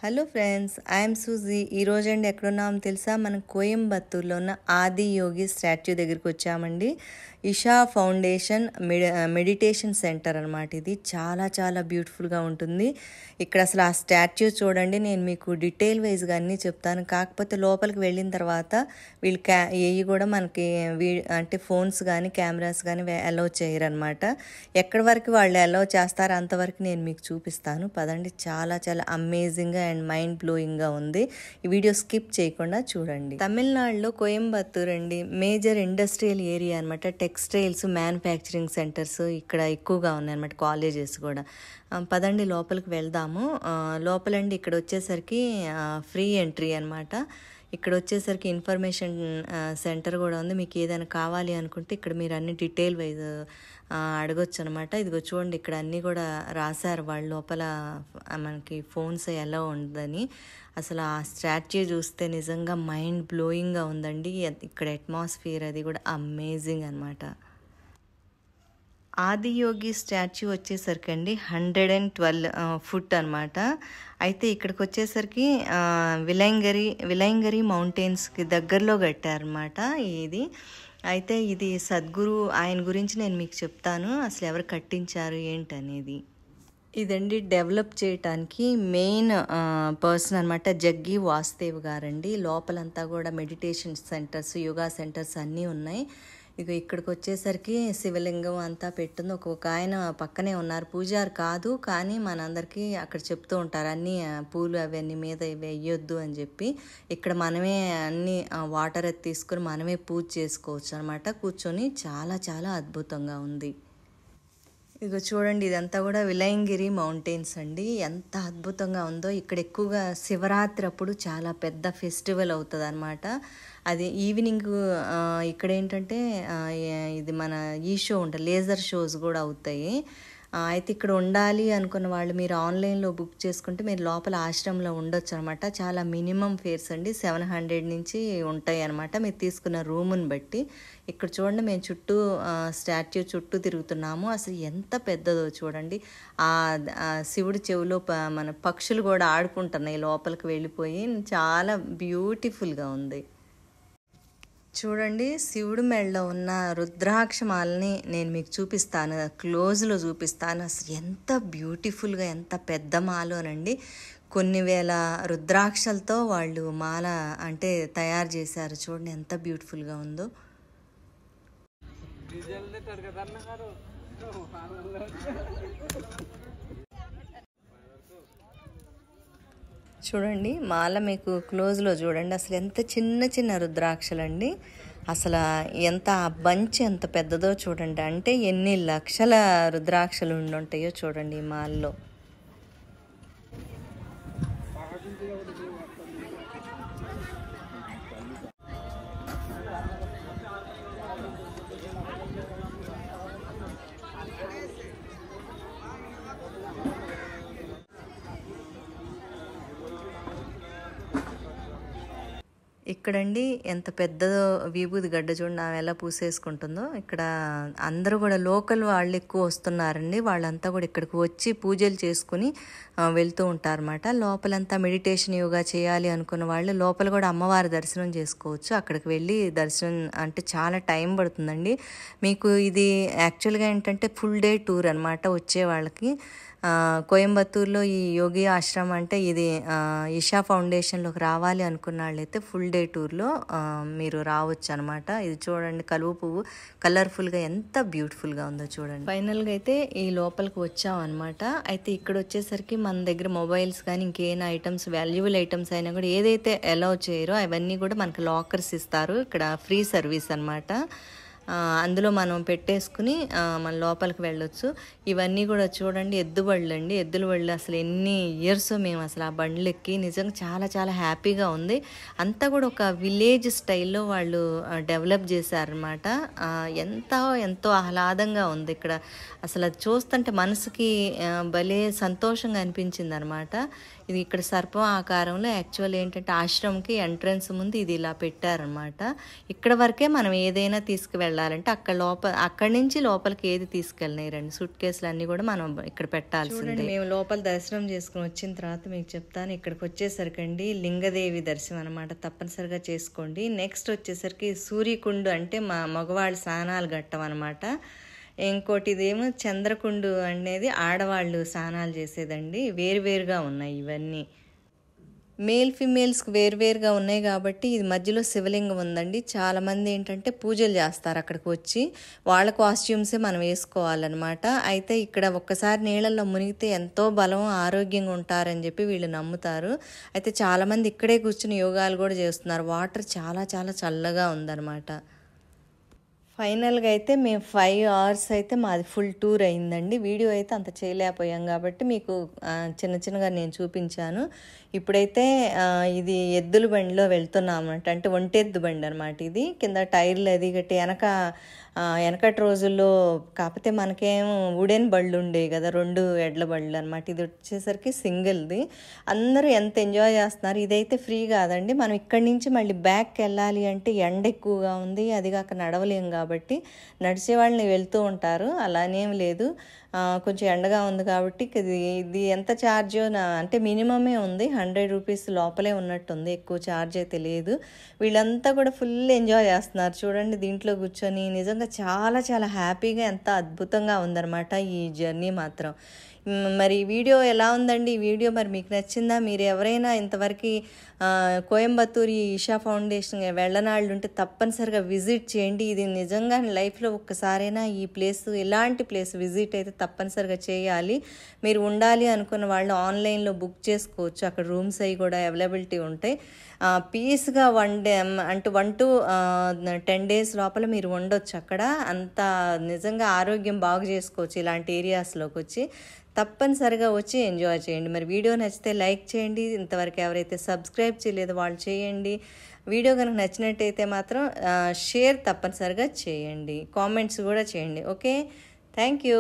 Hello friends, I'm suji. ఈరోజు అండి ఎక్కడున్నామో తెలుసా? మనం కోయంబత్తూర్లో ఉన్న ఆది యోగి స్టాచ్యూ దగ్గరికి వచ్చామండి. ఇషా ఫౌండేషన్ మెడిటేషన్ సెంటర్ అనమాట. ఇది చాలా చాలా బ్యూటిఫుల్గా ఉంటుంది. ఇక్కడ అసలు ఆ స్టాచ్యూ చూడండి, నేను మీకు డీటెయిల్ వైజ్గా అన్నీ చెప్తాను. కాకపోతే లోపలికి వెళ్ళిన తర్వాత వీళ్ళు ఏవి కూడా మనకి అంటే ఫోన్స్ కానీ కెమెరాస్ కానీ అలౌ చేయరనమాట. ఎక్కడి వరకు వాళ్ళు అలౌ చేస్తారో అంతవరకు నేను మీకు చూపిస్తాను. పదండి, చాలా చాలా అమేజింగ్గా అండ్ మైండ్ బ్లోయింగ్గా ఉంది. ఈ వీడియో స్కిప్ చేయకుండా చూడండి. తమిళనాడులో కోయంబత్తూర్ అండి మేజర్ ఇండస్ట్రియల్ ఏరియా అనమాట. టెక్స్టైల్స్ మ్యానుఫ్యాక్చరింగ్ సెంటర్స్ ఇక్కడ ఎక్కువగా ఉన్నాయన్నమాట, కాలేజెస్ కూడా. పదండి లోపలికి వెళ్దాము. లోపలండి ఇక్కడ వచ్చేసరికి ఫ్రీ ఎంట్రీ అనమాట. ఇక్కడ వచ్చేసరికి ఇన్ఫర్మేషన్ సెంటర్ కూడా ఉంది. మీకు ఏదైనా కావాలి అనుకుంటే ఇక్కడ మీరు అన్ని డీటెయిల్ వైజ్ అడగొచ్చు అనమాట. ఇదిగో చూడండి, ఇక్కడ అన్నీ కూడా రాశారు వాళ్ళు. లోపల మనకి ఫోన్స్ ఎలా ఉందని. అసలు ఆ స్టాచ్యూ చూస్తే నిజంగా మైండ్ బ్లోయింగ్గా ఉందండి. ఇక్కడ అట్మాస్ఫియర్ అది కూడా అమేజింగ్ అనమాట. ఆదియోగి స్టాచ్యూ వచ్చేసరికి అండి 112 ఫుట్ అనమాట. అయితే ఇక్కడికి వచ్చేసరికి విలైంగరి మౌంటైన్స్కి దగ్గరలో కట్టారనమాట ఇది. అయితే ఇది సద్గురు, ఆయన గురించి నేను మీకు చెప్తాను, అసలు ఎవరు కట్టించారు ఏంటనేది. ఇదండి డెవలప్ చేయటానికి మెయిన్ పర్సన్ అనమాట, జగ్గి వాసుదేవ్ గారండి. లోపలంతా కూడా మెడిటేషన్ సెంటర్స్, యోగా సెంటర్స్ అన్నీ ఉన్నాయి. ఇక ఇక్కడికి వచ్చేసరికి శివలింగం అంతా పెట్టుంది. ఒక్కొక్క ఆయన పక్కనే ఉన్నారు, పూజారి కాదు కానీ మనందరికీ అక్కడ చెప్తూ ఉంటారు అన్నీ పూలు అవన్నీ మీద వేయొద్దు అని చెప్పి. ఇక్కడ మనమే అన్ని వాటర్ అది తీసుకొని మనమే పూజ చేసుకోవచ్చు అనమాట కూర్చొని. చాలా చాలా అద్భుతంగా ఉంది. ఇదిగో చూడండి, ఇదంతా కూడా విలయంగిరి మౌంటైన్స్ అండి. ఎంత అద్భుతంగా ఉందో. ఇక్కడ ఎక్కువగా శివరాత్రి అప్పుడు చాలా పెద్ద ఫెస్టివల్ అవుతుంది అనమాట. అది ఈవినింగ్. ఇక్కడ ఏంటంటే ఇది మన ఈ షో ఉంటుంది, లేజర్ షోస్ కూడా అవుతాయి. అయితే ఇక్కడ ఉండాలి అనుకున్న వాళ్ళు మీరు ఆన్లైన్లో బుక్ చేసుకుంటే మీరు లోపల ఆశ్రమంలో ఉండొచ్చు అనమాట. చాలా మినిమం ఫేర్స్ అండి, 700 నుంచి ఉంటాయి అనమాట మీరు తీసుకున్న రూముని బట్టి. ఇక్కడ చూడండి, మేము స్టాచ్యూ చుట్టూ తిరుగుతున్నాము. అసలు ఎంత పెద్దదో చూడండి. ఆ శివుడి చెవిలో మన పక్షులు కూడా ఆడుకుంటున్నాయి లోపలికి వెళ్ళిపోయి. చాలా బ్యూటిఫుల్గా ఉంది. చూడండి, శివుడి మెడలో ఉన్న రుద్రాక్షమాలని నేను మీకు చూపిస్తాను, క్లోజ్లో చూపిస్తాను. అసలు ఎంత బ్యూటిఫుల్గా, ఎంత పెద్ద మాలోనండి. కొన్ని వేల రుద్రాక్షలతో వాళ్ళు మాల అంటే తయారు చేశారు. చూడండి ఎంత బ్యూటిఫుల్గా ఉందో. చూడండి మాల మీకు క్లోజ్లో చూడండి. అసలు ఎంత చిన్న చిన్న రుద్రాక్షలండి. అసలు ఎంత బంచ్ ఎంత పెద్దదో చూడండి. అంటే ఎన్ని లక్షల రుద్రాక్షలు ఉండుంటాయో చూడండి ఈ మాల్లో. ఇక్కడండి ఎంత పెద్దదో విభూది గడ్డ చూడండి, ఆమె ఎలా పూసేసుకుంటుందో. ఇక్కడ అందరూ కూడా లోకల్ వాళ్ళు ఎక్కువ వస్తున్నారండి. వాళ్ళంతా కూడా ఇక్కడికి వచ్చి పూజలు చేసుకుని వెళ్తూ ఉంటారన్నమాట. లోపలంతా మెడిటేషన్ యోగా చేయాలి అనుకున్న వాళ్ళు లోపల కూడా అమ్మవారి దర్శనం చేసుకోవచ్చు. అక్కడికి వెళ్ళి దర్శనం అంటే చాలా టైం పడుతుందండి మీకు. ఇది యాక్చువల్గా ఏంటంటే ఫుల్ డే టూర్ అనమాట వచ్చే వాళ్ళకి. కోయంబత్తూర్లో ఈ యోగి ఆశ్రమం అంటే ఇది ఇషా ఫౌండేషన్లోకి రావాలి అనుకున్న వాళ్ళైతే ఫుల్ డే టూర్లో మీరు రావచ్చు అనమాట. ఇది చూడండి, కలువ పువ్వు కలర్ఫుల్గా ఎంత బ్యూటిఫుల్గా ఉందో చూడండి. ఫైనల్గా అయితే ఈ లోపలికి వచ్చాం అనమాట. అయితే ఇక్కడ వచ్చేసరికి మన దగ్గర మొబైల్స్ కానీ ఇంకేమైనా ఐటమ్స్, వాల్యుబుల్ ఐటమ్స్ అయినా కూడా ఏదైతే అలౌ చేయరో అవన్నీ కూడా మనకు లాకర్స్ ఇస్తారు. ఇక్కడ ఫ్రీ సర్వీస్ అనమాట. అందులో మనం పెట్టేసుకుని మన లోపలికి వెళ్ళొచ్చు. ఇవన్నీ కూడా చూడండి ఎద్దుల బళ్ళు. అసలు ఎన్ని ఇయర్స్ మేము అసలు ఆ బండ్లు ఎక్కి నిజంగా చాలా చాలా హ్యాపీగా ఉంది. అంతా కూడా ఒక విలేజ్ స్టైల్లో వాళ్ళు డెవలప్ చేశారనమాట. ఎంతో ఆహ్లాదంగా ఉంది ఇక్కడ. అసలు అది చూస్తుంటే మనసుకి భలే సంతోషంగా అనిపించింది అనమాట. ఇది ఇక్కడ సర్పం ఆకారంలో యాక్చువల్ ఏంటంటే ఆశ్రమంకి ఎంట్రన్స్ ముందు ఇది ఇలా పెట్టారనమాట. ఇక్కడ వరకే మనం ఏదైనా తీసుకువెళ్ళాలంటే అక్కడి నుంచి లోపలికి ఏది తీసుకెళ్ళినారండి. సూట్ కేసులు అన్నీ కూడా మనం ఇక్కడ పెట్టాల్సిందే. మేము లోపల దర్శనం చేసుకుని వచ్చిన తర్వాత మీకు చెప్తాను. ఇక్కడికి వచ్చేసరికి లింగదేవి దర్శనం అనమాట, తప్పనిసరిగా చేసుకోండి. నెక్స్ట్ వచ్చేసరికి సూర్యకుండు అంటే మగవాళ్ళు స్నానాలు గట్టం అనమాట. ఇంకోటి ఇదేమో చంద్రకుండు అనేది ఆడవాళ్ళు స్నానాలు చేసేదండి. వేరువేరుగా ఉన్నాయి ఇవన్నీ, మేల్ ఫిమేల్స్కి వేరువేరుగా ఉన్నాయి కాబట్టి ఇది మధ్యలో శివలింగం ఉందండి. చాలామంది ఏంటంటే పూజలు చేస్తారు అక్కడికి వచ్చి, వాళ్ళ కాస్ట్యూమ్సే మనం వేసుకోవాలన్నమాట. అయితే ఇక్కడ ఒక్కసారి నీళ్ళల్లో మునిగితే ఎంతో బలం ఆరోగ్యంగా ఉంటారని చెప్పి వీళ్ళు నమ్ముతారు. అయితే చాలామంది ఇక్కడే కూర్చుని యోగాలు కూడా చేస్తున్నారు. వాటర్ చాలా చాలా చల్లగా ఉందన్నమాట. ఫైనల్గా అయితే మేము 5 hours అయితే మాది ఫుల్ టూర్ అయిందండి. వీడియో అయితే అంత చేయలేకపోయాం కాబట్టి మీకు చిన్నగా నేను చూపించాను. ఇప్పుడైతే ఇది ఎద్దుల బండిలో వెళ్తున్నాం అన్నమాట. అంటే ఒంటెద్దు బండి అనమాట. ఇది కింద టైర్లు అది గట్టి వెనకటి రోజుల్లో, కాకపోతే మనకేమో వుడెన్ బళ్ళు ఉండేవి కదా, 2 ఎడ్ల బళ్ళు అనమాట. ఇది వచ్చేసరికి సింగిల్ది. అందరూ ఎంత ఎంజాయ్ చేస్తున్నారు. ఇదైతే ఫ్రీ కాదండి, మనం ఇక్కడి నుంచి మళ్ళీ బ్యాక్కి వెళ్ళాలి అంటే ఎండ ఎక్కువగా ఉంది, అది కాక నడవలేం కాబట్టి నడిచే వాళ్ళని వెళ్తూ ఉంటారు. అలానేం లేదు, కొంచెం ఎండగా ఉంది కాబట్టి ఇది ఎంత ఛార్జో అంటే మినిమమే ఉంది, 100 రూపీస్ లోపలే ఉన్నట్టుంది, ఎక్కువ ఛార్జ్ అయితే లేదు. వీళ్ళంతా కూడా ఫుల్ ఎంజాయ్ చేస్తున్నారు చూడండి దీంట్లో కూర్చొని. నిజంగా చాలా చాలా హ్యాపీగా ఎంత అద్భుతంగా ఉందన్నమాట ఈ జర్నీ మాత్రం. మరి ఈ వీడియో ఎలా ఉందండి? ఈ వీడియో మరి మీకు నచ్చిందా? మీరు ఎవరైనా ఇంతవరకు కోయంబత్తూరు ఈషా ఫౌండేషన్ వెళ్ళనాళ్ళు ఉంటే తప్పనిసరిగా విజిట్ చేయండి. ఇది నిజంగా లైఫ్లో ఒక్కసారైనా ఈ ప్లేస్, ఇలాంటి ప్లేస్ విజిట్ అయితే తప్పనిసరిగా చేయాలి. మీరు ఉండాలి అనుకున్న వాళ్ళు ఆన్లైన్లో బుక్ చేసుకోవచ్చు, అక్కడ రూమ్స్ అవి కూడా అవైలబిలిటీ ఉంటాయి. పీస్గా 1 day అంటే 1 to 10 days లోపల మీరు ఉండొచ్చు అక్కడ. అంత నిజంగా ఆరోగ్యం బాగు చేసుకోవచ్చు ఇలాంటి ఏరియాస్లోకి వచ్చి. తప్పనిసరిగా వచ్చి ఎంజాయ్ చేయండి. మరి వీడియో నచ్చితే లైక్ చేయండి, ఇంతవరకు ఎవరైతే సబ్స్క్రైబ్ చేయలేదో వాళ్ళు చేయండి. వీడియో కనుక నచ్చినట్టయితే మాత్రం షేర్ తప్పనిసరిగా చేయండి, కామెంట్స్ కూడా చేయండి. Okay, thank you.